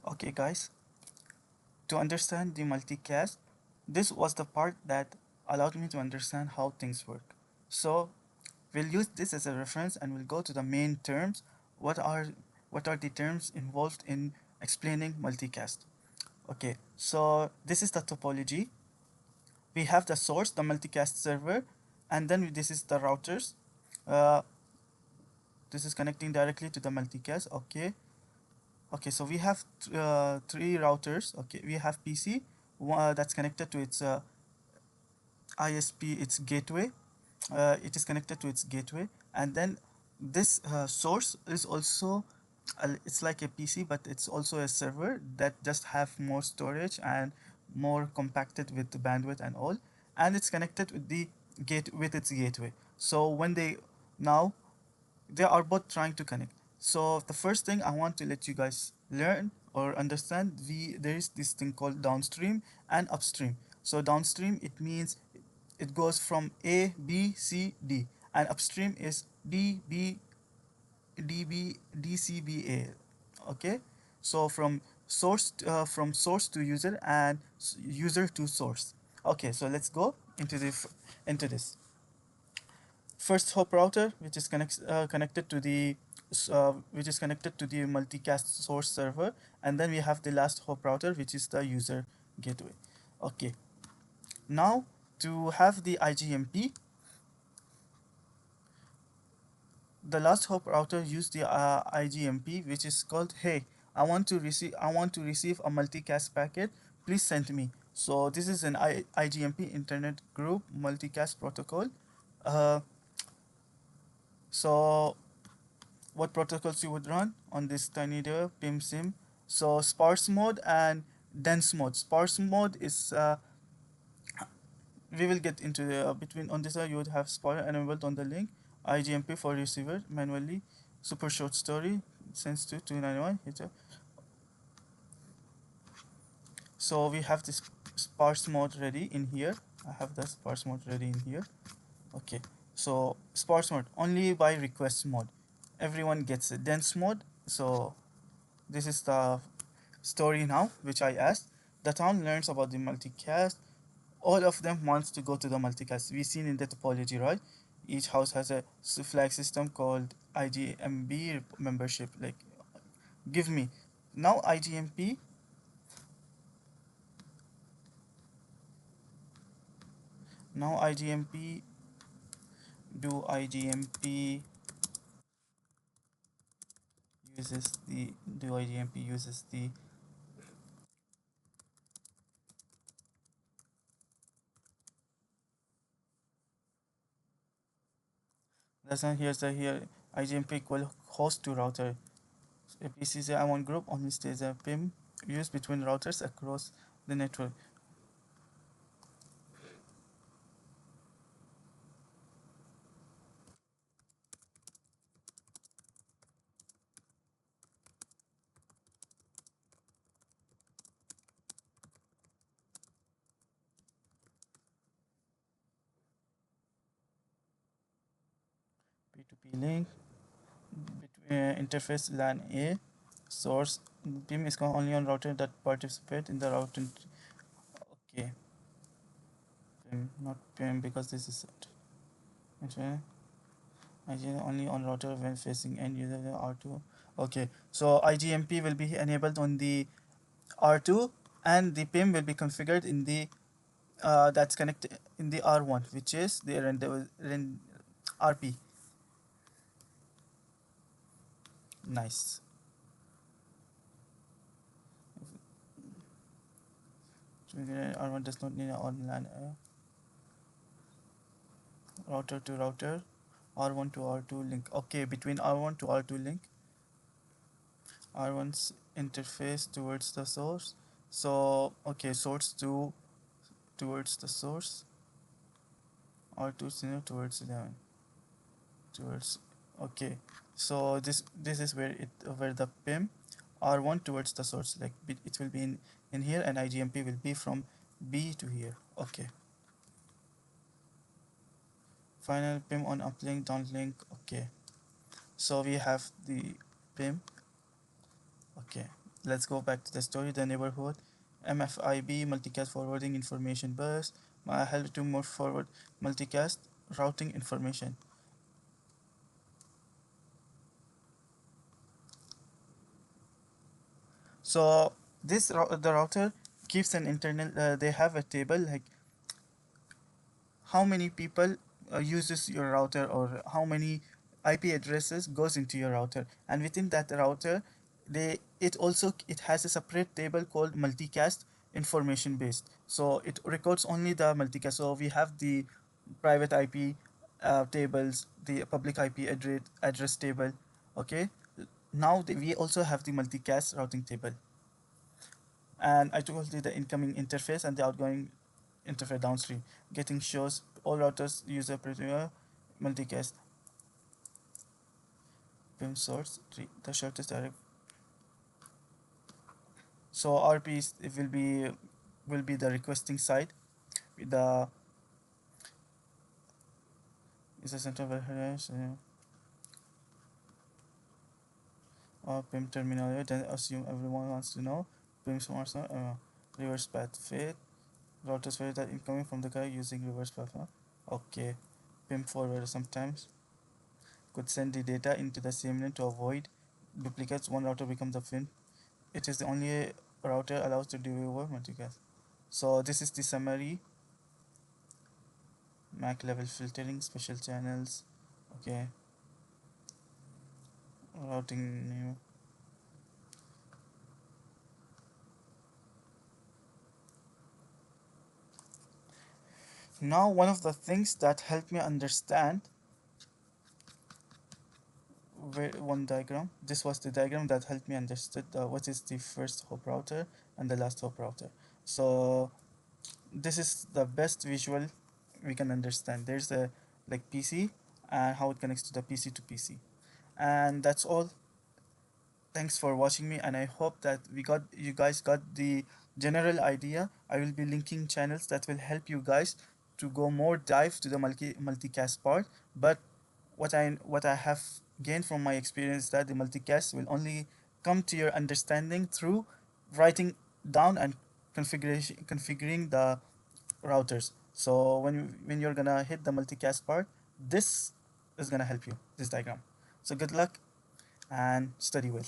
Okay guys, to understand the multicast, this was the part that allowed me to understand how things work. So we'll use this as a reference and we'll go to the main terms. What are what are the terms involved in explaining multicast? Okay, so this is the topology. We have the source, the multicast server, and then this is the routers. Uh, this is connecting directly to the multicast. Okay, so we have three routers. Okay, we have PC that's connected to its ISP, its gateway. It is connected to its gateway, and then this source is also it's like a PC, but it's also a server that just have more storage and more compacted with the bandwidth and all, and it's connected with the gate with its gateway. So when they are both trying to connect. So the first thing I want to let you guys learn or understand, there is this thing called downstream and upstream. So downstream, it means it goes from A, B, C, D, and upstream is D, B, D, B, D, C, B, A. Okay, so from source to user and user to source. Okay, so let's go into this. First hop router, connected to the multicast source server, and then we have the last hop router, which is the user gateway. Okay, now to have the IGMP, the last hop router use the IGMP, which is called, hey, I want to receive a multicast packet, please send me. So this is an IGMP internet group multicast protocol. Uh, so what protocols you would run on this tiny dev pim sim. So sparse mode and dense mode. Sparse mode is we will get into the between on this side you would have sparse enabled on the link, IGMP for receiver manually, super short story sends to 291 hit. So we have this sparse mode ready in here. I have the sparse mode ready in here. Okay, so sparse mode only by request mode, everyone gets a dense mode. So this is the story now, which I asked. The town learns about the multicast. All of them wants to go to the multicast. We've seen in the topology, right? Each house has a flag system called IGMB membership. Like, give me. Now IGMP, now IGMP, do IGMP uses the lesson. Here's the here IGMP equal host to router. A PCC I1 group only stays a PIM used between routers across the network. P2P link between interface LAN A source. PIM is only on router that participate in the routing. Okay, PIM, not PIM, because this is it. Only on router when facing end user R2. Okay, so IGMP will be enabled on the R2, and the PIM will be configured in the that's connected in the R1, which is the RP. Nice. R1 does not need an online router to router, R1 to R2 link. Okay, between R1 to R2 link, R1's interface towards the source. So okay, source to towards the source, R2 signal towards 11 towards. Okay, so this is where the PIM R1 towards the source, like it will be in here, and IGMP will be from B to here. Okay, final PIM on uplink downlink. Okay, so we have the PIM. Okay, Let's go back to the story. The neighborhood, MFIB, multicast forwarding information bus, help to move forward multicast routing information. So the router keeps an internal. They have a table like how many people uses your router or how many IP addresses goes into your router, and within that router it has a separate table called multicast information based, so it records only the multicast. So we have the private IP tables, the public IP address table. Okay, now we also have the multicast routing table, and I told you the incoming interface and the outgoing interface downstream. Getting shows all routers use a particular multicast pin source, the shortest direct. So RP it will be the requesting side. The is a central reference or PIM terminal. Then assume everyone wants to know PIM source reverse path fit routers where that incoming from the guy using reverse path. Okay, PIM forward sometimes could send the data into the same lane to avoid duplicates. One router becomes the fin. It is the only router allows to deliver multicast. So this is the summary. MAC level filtering, special channels. Okay, routing name. Now one of the things that helped me understand one diagram. This was the diagram that helped me understand what is the first hop router and the last hop router. So this is the best visual we can understand. There's a like PC and how it connects to the PC to PC, and that's all. Thanks for watching me, and I hope that you guys got the general idea. I will be linking channels that will help you guys to go more dive to the multicast part. But what I have gained from my experience that the multicast will only come to your understanding through writing down and configuring the routers. So when you're gonna hit the multicast part, this is gonna help you, this diagram. So good luck and study well.